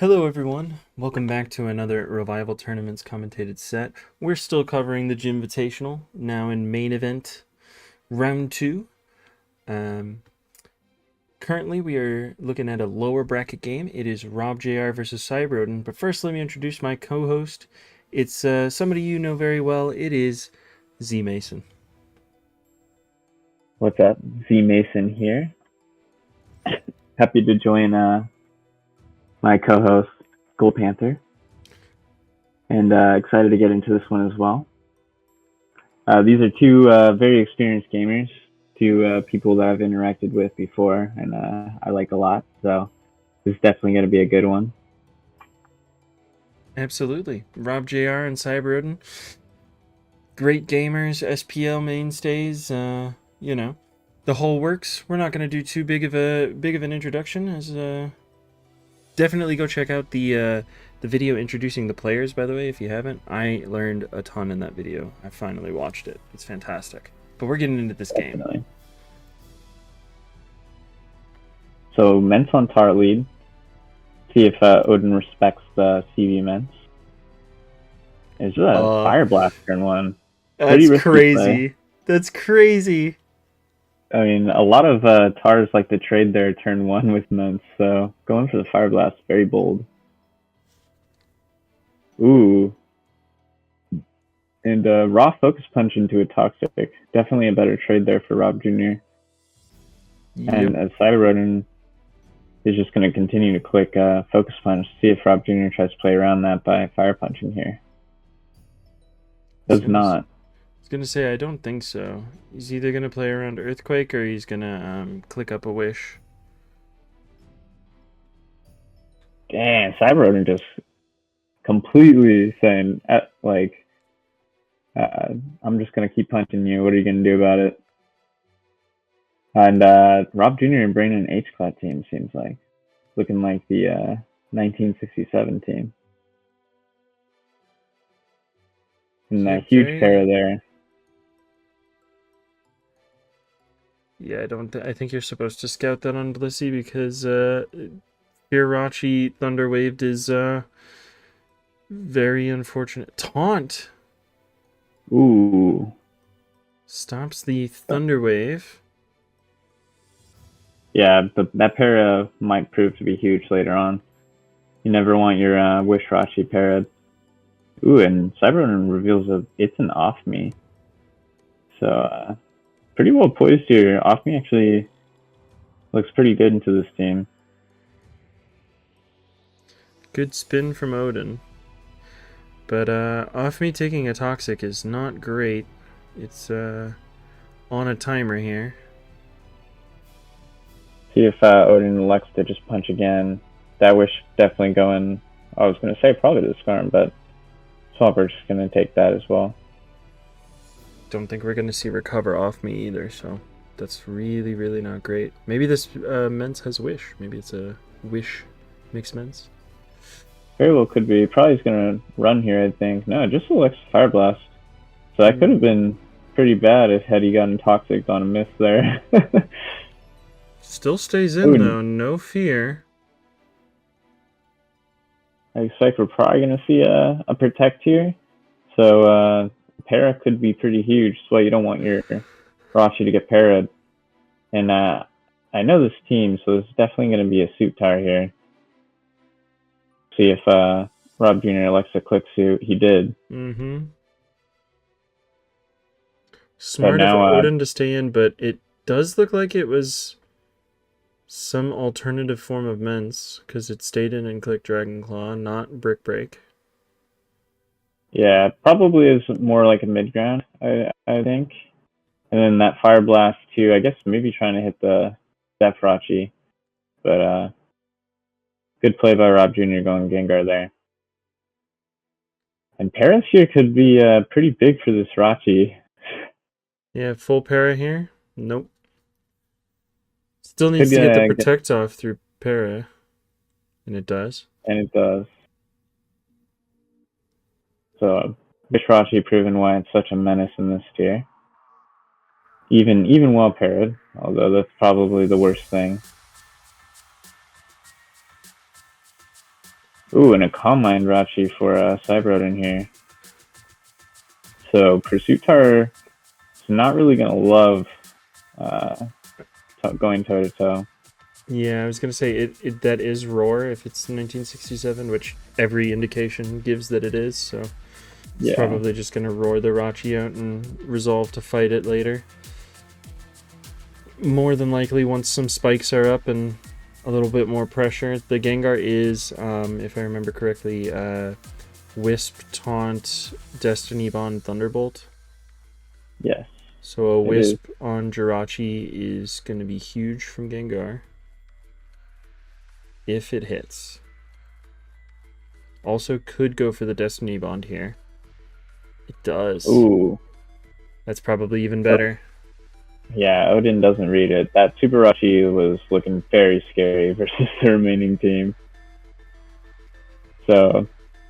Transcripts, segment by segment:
Hello everyone, welcome back to another Revival Tournaments commentated set. We're still covering the Jimvitational, now in main event round 2. Currently we are looking at a lower bracket game. It is robjr versus CyberOdin, but first let me introduce my co-host. It's somebody you know very well. It is Z Mason. What's up? Z Mason here. Happy to join my co-host, ZPanther. And excited to get into this one as well. These are two very experienced gamers, two people that I've interacted with before, and I like a lot. So this is definitely going to be a good one. Absolutely. robjr and CyberOdin. Great gamers, SPL mainstays, you know. The whole works. We're not going to do too big of an introduction, as definitely go check out the video introducing the players, by the way, if you haven't. I learned a ton in that video. I finally watched it. It's fantastic. But we're getting into this Definitely. game. So Mence on Tar lead. See if Odin respects the CV Mence. There's a Fire Blast turn one. That's crazy. That's crazy. I mean, a lot of Tars like to trade their turn 1 with Mence, so going for the Fire Blast, very bold. Ooh. And raw Focus Punch into a Toxic. Definitely a better trade there for Rob Jr. Yep. And as CyberOdin is just going to continue to click Focus Punch, see if Rob Jr. tries to play around that by Fire Punching here. Does not. I was going to say, I don't think so. He's either going to play around Earthquake or he's going to click up a Wish. Damn, CyberOdin just completely saying, like, I'm just going to keep punching you. What are you going to do about it? And Rob Jr. and Brain and H-Clat team seems like. Looking like the 1967 team. And a huge para there. Yeah, I think you're supposed to scout that on Blissey because Hirachi Thunderwaved is very unfortunate. Taunt! Ooh. Stops the Thunderwave. Yeah, but that para might prove to be huge later on. You never want your Wish Rachi para. Ooh, and CyberOdin reveals it's an off me. So, pretty well poised here. Off me actually looks pretty good into this team. Good spin from Odin. But off me taking a Toxic is not great. It's on a timer here. See if Odin elects to just punch again. That Wish definitely going. I was going to say probably the Skarm, but Swampert just going to take that as well. Don't think we're going to see recover off me either, so that's really, really not great. Maybe this Mence has Wish. Maybe it's a Wish mixed Mence. Very well could be. Probably is going to run here, I think. No, just selects Fire Blast. So that could have been pretty bad if had he gotten Toxic on a miss there. Still stays in, though. No fear. I expect we're probably going to see a Protect here. So para could be pretty huge. That's why you don't want your Rachi to get para'd. And I know this team, so there's definitely going to be a Suit Tire here. See if Rob Jr. elects to click Suit. He did. Mm-hmm. Smart of Odin to stay in, but it does look like it was some alternative form of Mence, because it stayed in and clicked Dragon Claw, not Brick Break. Yeah, probably is more like a mid-ground, I think. And then that Fire Blast, too, I guess maybe trying to hit the Def Rachi. But good play by Rob Jr. going Gengar there. And Paras here could be pretty big for this Rachi. Yeah, full para here? Nope. Still needs to get the Protect off through para. And it does. And it does. So, Wish Rachi proving why it's such a menace in this tier. Even well para'd, although that's probably the worst thing. Ooh, and a Calm Mind Rachi for CyberOdin here. So Pursuit Tar is not really going to love going toe-to-toe. Yeah, I was gonna say that is Roar if it's 1967, which every indication gives that it is. So it's probably just gonna roar the Rachi out and resolve to fight it later. More than likely, once some spikes are up and a little bit more pressure, the Gengar is, if I remember correctly, Wisp, Taunt, Destiny Bond, Thunderbolt. Yes. So a Wisp on Jirachi is going to be huge from Gengar. If it hits. Also could go for the Destiny Bond here. It does. Ooh. That's probably even better. Yeah, Odin doesn't read it. That Super Rachi was looking very scary versus the remaining team. So,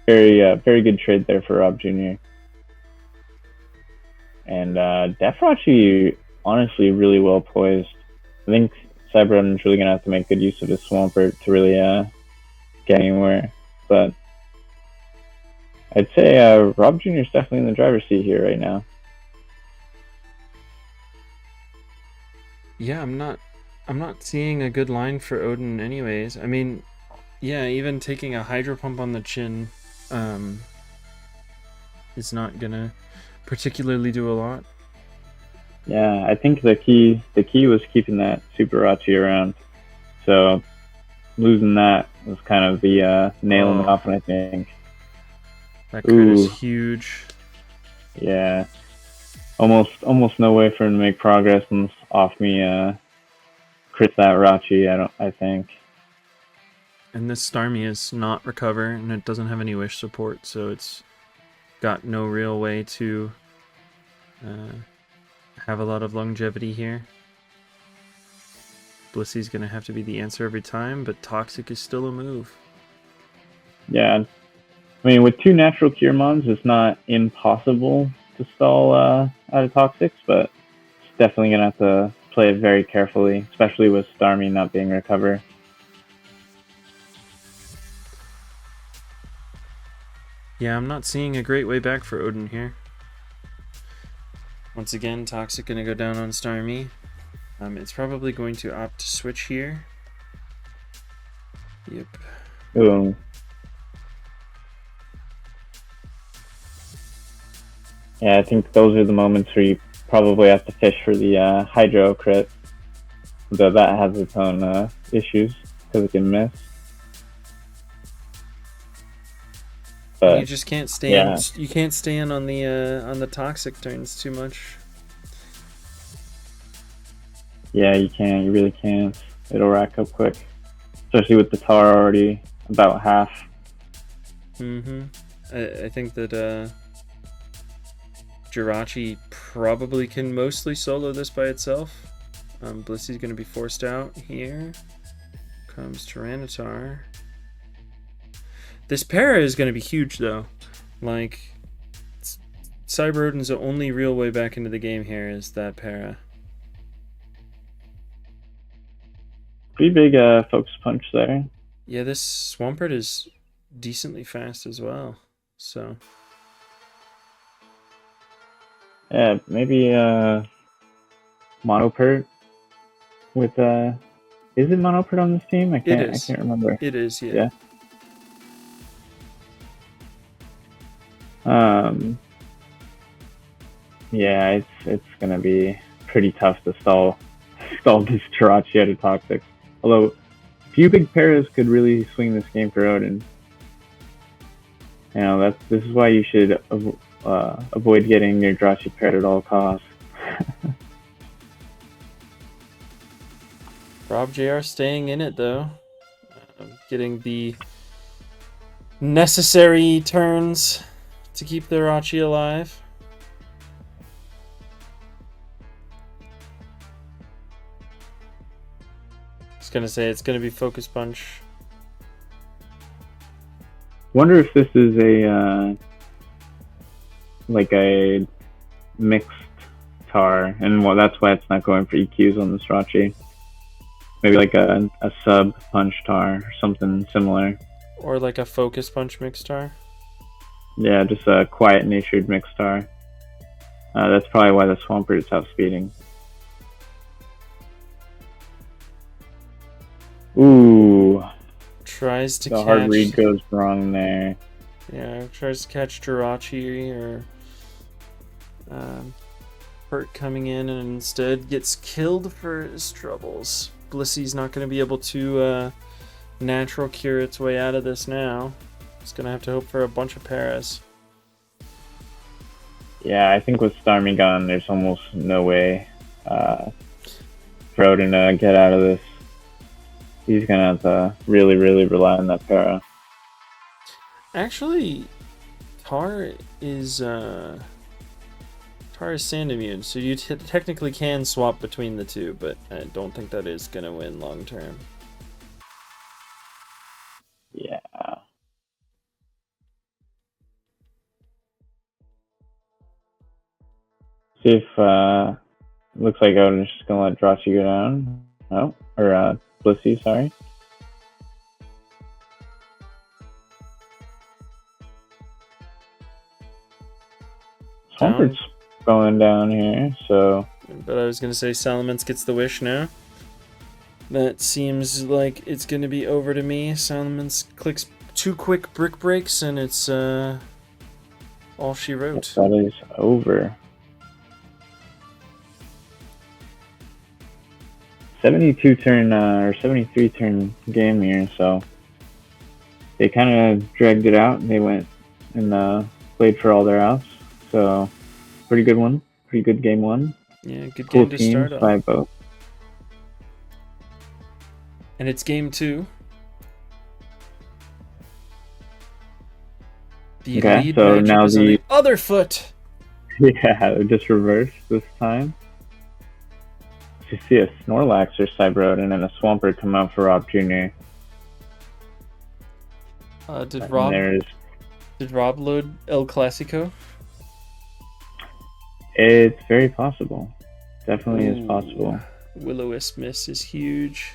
very good trade there for Rob Jr. And Def Rachi, honestly, really well poised. I think CyberOdin is really going to have to make good use of his Swampert to really get anywhere. But I'd say Rob Jr. is definitely in the driver's seat here right now. Yeah, I'm not seeing a good line for Odin anyways. I mean, yeah, even taking a Hydro Pump on the chin is not gonna particularly do a lot. Yeah, I think the key was keeping that Super Rachi around. So losing that was kind of the nail in the coffin, I think. That crit is huge. Yeah. Almost no way for him to make progress and off me crit that Rachi, I think. And this Starmie is not recover, and it doesn't have any wish support, so it's got no real way to have a lot of longevity here. Blissey's going to have to be the answer every time, but Toxic is still a move. Yeah. I mean, with two natural Cure Mons, it's not impossible to stall out of Toxics, but it's definitely going to have to play it very carefully, especially with Starmie not being recover. Yeah, I'm not seeing a great way back for Odin here. Once again, Toxic going to go down on Starmie. It's probably going to opt to switch here. Yep. Ooh. Yeah, I think those are the moments where you probably have to fish for the Hydro crit. Though that has its own issues, because it can miss. But you just can't stand. You can't stand on the Toxic turns too much. Yeah, you can't. You really can't. It'll rack up quick, especially with the tar already about half. I think that Jirachi probably can mostly solo this by itself. Blissey's going to be forced out here. Comes Tyranitar. This para is going to be huge, though. Like, CyberOdin's only real way back into the game here is that para. Pretty big focus punch there. Yeah, this Swampert is decently fast as well. So. Yeah, maybe Monopert with is it Monopert on this team? I can't remember. It is, yeah. Yeah, it's gonna be pretty tough to stall this Jirachi out of Toxic. Although a few big paras could really swing this game for Odin. You know, this is why you should avoid getting your Jirachi paired at all costs. robjr staying in it though, getting the necessary turns to keep the Rachi alive. I was gonna say it's gonna be Focus Punch. Wonder if this is a like a mixed tar, and that's why it's not going for EQs on this Rachi. Maybe like a sub punch tar or something similar. Or like a Focus Punch Mixstar. Yeah, just a quiet-natured Mixstar. That's probably why the Swampert is outspeeding. Ooh. Tries to The catch... hard read goes wrong there. Yeah, tries to catch Jirachi or Hurt coming in and instead gets killed for his troubles. Blissey's not going to be able to natural cure its way out of this now. It's going to have to hope for a bunch of paras. Yeah, I think with Starmie gone, there's almost no way for Odin to get out of this. He's going to have to really, really rely on that para. Actually, Tar is sand immune, so you technically can swap between the two, but I don't think that is going to win long term. Yeah. See if looks like Odin's just gonna let Jirachi go down. Oh, or Blissey, sorry. Swampert's going down here, so. But I was gonna say Salamence gets the wish now. That seems like it's gonna be over to me. Salamence clicks 2 quick brick breaks and it's all she wrote. That is over. 72 turn or 73 turn game here, so they kind of dragged it out. They went and played for all their outs, so pretty good one, pretty good game one. Yeah, good Cool game to teams start off. by both. And it's game 2. The Okay, lead so matchup now is on the the other foot. yeah, just reversed this time. You see a Snorlax or CyberOdin and a Swampert come out for Rob Jr. Did Rob load El Clasico? It's very possible. Definitely is possible. Will-O-Wisp miss is huge.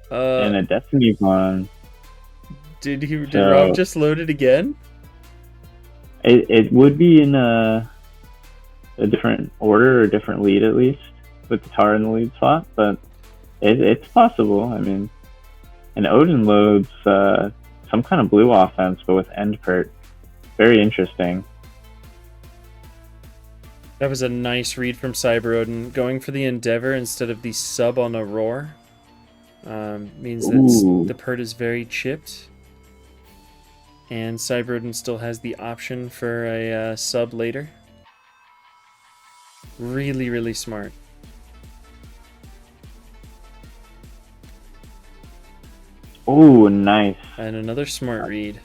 And a Destiny one. Did Rob just load it again? It would be in a different order or different lead at least, with the Tar in the lead slot, but it's possible. I mean, and Odin loads some kind of blue offense, but with End Pert. Very interesting. That was a nice read from CyberOdin. Going for the Endeavor instead of the sub on a Roar means that the Pert is very chipped. And CyberOdin still has the option for a sub later. Really, really smart. Oh, nice. And another smart read.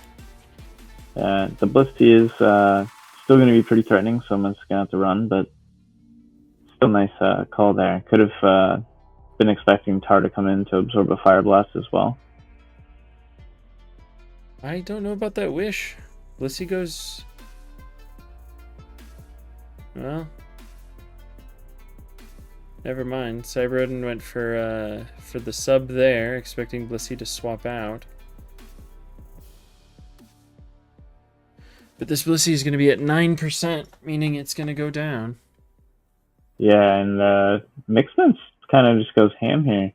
The Blissey is still going to be pretty threatening, so I'm just going to have to run, but still nice call there. Could have been expecting Tar to come in to absorb a Fire Blast as well. I don't know about that wish. Blissey goes... Well... Never mind. CyberOdin went for the sub there, expecting Blissey to swap out. But this Blissey is going to be at 9%, meaning it's going to go down. Yeah, and Mixman's kind of just goes ham here.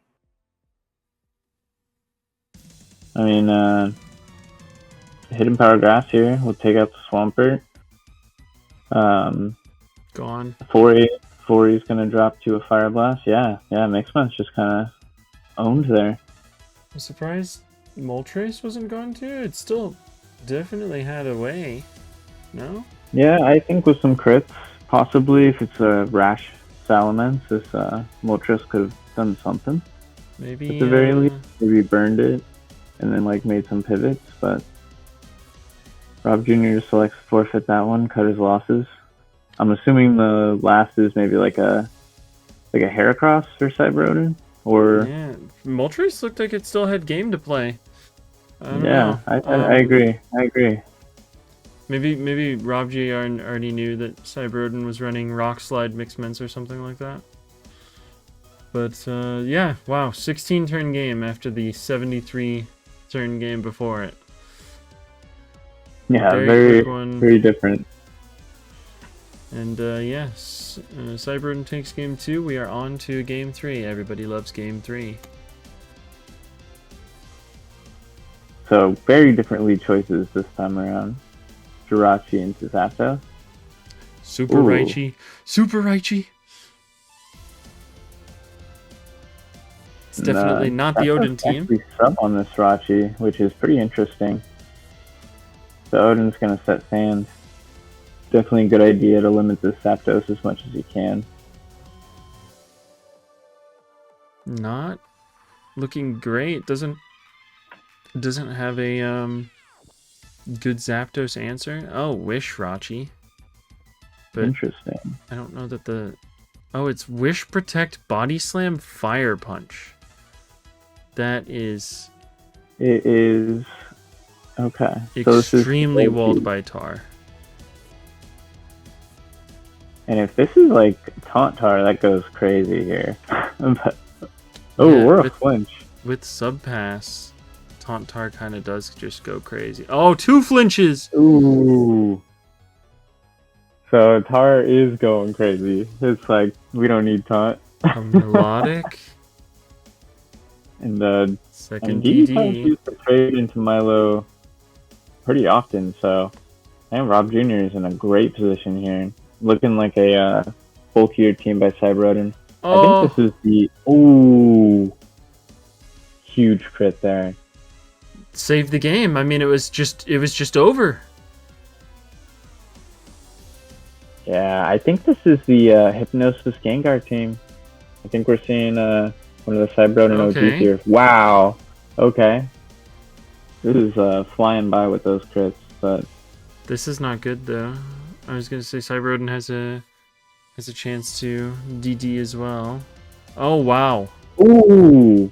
I mean, Hidden Power Grass here will take out the Swampert. Gone. 4E's going to drop to a Fire Blast. Yeah, Mixman's just kind of owned there. I'm surprised Moltres wasn't gone too. It still definitely had a way. No? Yeah, I think with some crits, possibly if it's a Rash Salamence, this Moltres could have done something. Maybe at the very least, maybe burned it and then like made some pivots, but Rob Jr. selects to forfeit that one, cut his losses. I'm assuming the last is maybe like a Heracross for CyberOdin, or yeah, Moltres looked like it still had game to play. I agree. Maybe robjr already knew that CyberOdin was running Rock Slide Mixments or something like that. But yeah, wow, 16 turn game after the 73 turn game before it. Yeah, Very quick one. very different. And yes, CyberOdin takes game 2. We are on to game 3. Everybody loves game 3. So very different lead choices this time around. Jirachi into Zapdos. Super Raichi. Super Raichi. It's definitely not the Odin team. Actually sub on this Rachi, which is pretty interesting. So Odin's going to set sand. Definitely a good idea to limit this Zapdos as much as you can. Not looking great. Doesn't have a good Zapdos answer. Oh, Wish Rachi. But interesting. I don't know that the... Oh, it's Wish Protect Body Slam Fire Punch. That is... It is... Okay. Extremely walled by Tar. And if this is like Taunt Tar, that goes crazy here. But, Yeah, we're a flinch. With Subpass, Taunt Tar kind of does just go crazy. Oh, 2 flinches! Ooh. So Tar is going crazy. It's like, we don't need taunt. A Melodic. And Second DD DD. used to trade into Milo pretty often, so I think Rob Jr. is in a great position here. Looking like a bulkier team by CyberOdin. Oh. I think this is the... Ooh. Huge crit there. Saved the game. I mean, it was just over. Yeah, I think this is the Hypnosis Gengar team. I think we're seeing one of the CyberOdin OGs here. Wow. Okay. This is flying by with those crits, but... This is not good, though. I was gonna say CyberOdin has a chance to DD as well. Oh, wow. Ooh.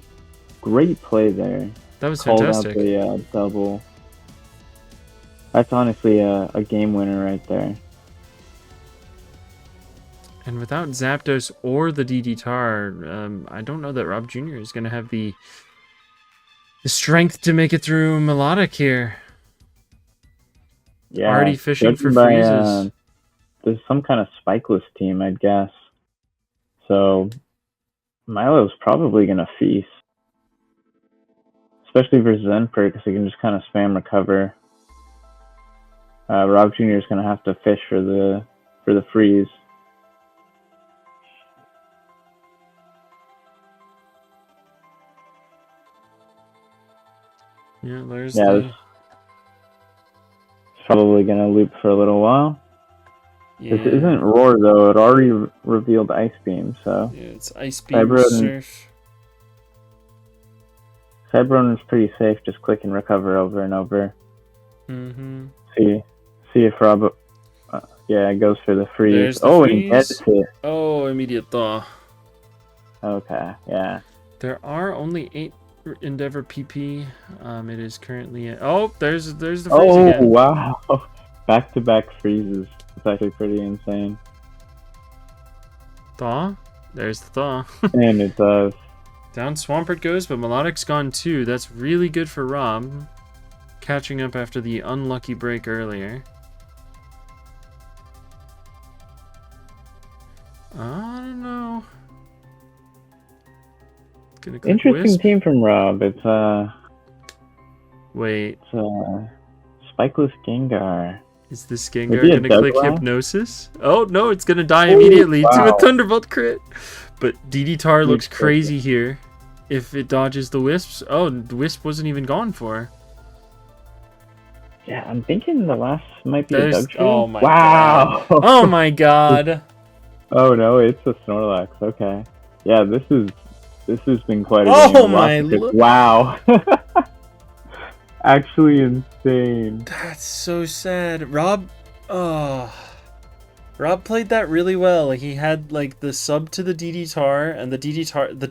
Great play there. That was Called fantastic. Out the double. That's honestly a game winner right there. And without Zapdos or the DD Tar, I don't know that Rob Jr. is going to have the strength to make it through Melodic here. Yeah, already fishing for freezes. There's some kind of spikeless team, I'd guess. So Milo's probably going to feast. Especially versus Zenper, because he can just kind of spam recover. Rob Jr. is going to have to fish for the freeze. Yeah, there's It's probably going to loop for a little while. Yeah. This isn't Roar, though. It already revealed Ice Beam, so... Yeah, it's Ice Beam, Surf. CyberOdin is pretty safe, just click and recover over and over. Mm-hmm. See if Rob... yeah, it goes for the freeze. There's the freeze. freeze. And he gets it. Oh, immediate thaw. Okay, yeah. There are only 8 Endeavor PP. It is currently... Oh, there's the freeze again. Oh, wow. Back-to-back freezes. It's actually pretty insane. Thaw? There's the thaw. And it does. Down Swampert goes, but Melodic's gone too. That's really good for Rob. Catching up after the unlucky break earlier. I don't know. Gonna click Interesting Wisp. team from Rob. It's Wait. It's Spikeless Gengar. Is this Gengar gonna click Douglas? Hypnosis? Oh no, it's gonna die immediately to wow. a Thunderbolt crit. But DD Tar looks Huge crazy here. If it dodges the Wisps. Oh, the Wisp wasn't even gone for. Yeah, I'm thinking the last might be a Dugtrio. Oh my wow. god. Oh my god. Oh no, it's a Snorlax. Okay. Yeah, this has been quite a game. Oh my wow. Actually insane. That's so sad. Rob played that really well. Like, he had like the sub to the DD Tar, and the DD Tar, +2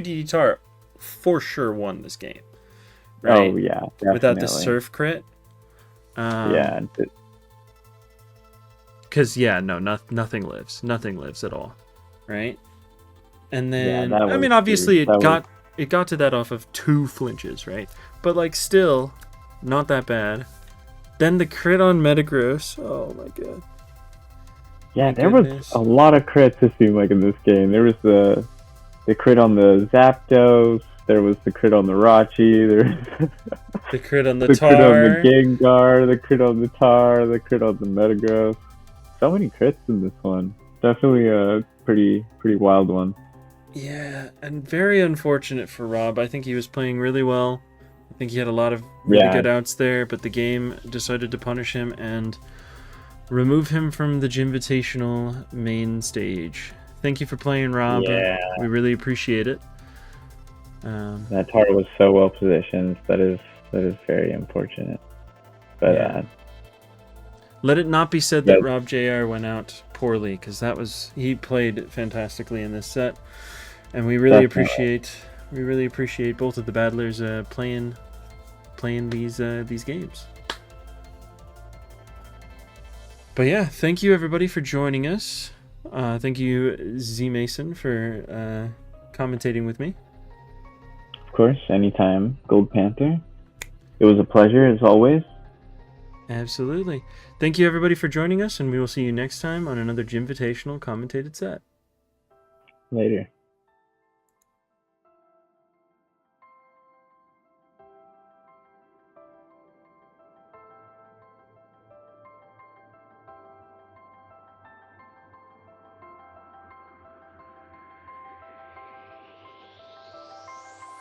DD Tar for sure won this game. Right? Oh yeah, definitely. Without the surf crit. Yeah. Because yeah, no, nothing lives. Nothing lives at all. Right? And Yeah, then, that I mean, was obviously huge. That was- it got to that off of 2 flinches, right? But like, still, not that bad. Then the crit on Metagross. Oh my god. Yeah, My there goodness. was a lot of crits, it seemed like, in this game. There was the crit on the Zapdos, there was the crit on the Rachi, there was The crit on the the Tar. crit on the Gengar, the crit on the Tar, the crit on the Metagross. So many crits in this one. Definitely a pretty wild one. Yeah, and very unfortunate for Rob. I think he was playing really well. I think he had a lot of really good outs there, but the game decided to punish him and remove him from the Jimvitational main stage. Thank you for playing, Rob. Yeah. We really appreciate it. That Tar was so well positioned. That is very unfortunate. But Yeah. Let it not be said that robjr went out poorly, because he played fantastically in this set, and we really appreciate both of the battlers playing these games. But yeah, thank you everybody for joining us. Thank you Z Mason for commentating with me. Of course, anytime, Gold Panther. It was a pleasure as always. Absolutely. Thank you everybody for joining us, and we will see you next time on another Jimvitational commentated set. Later.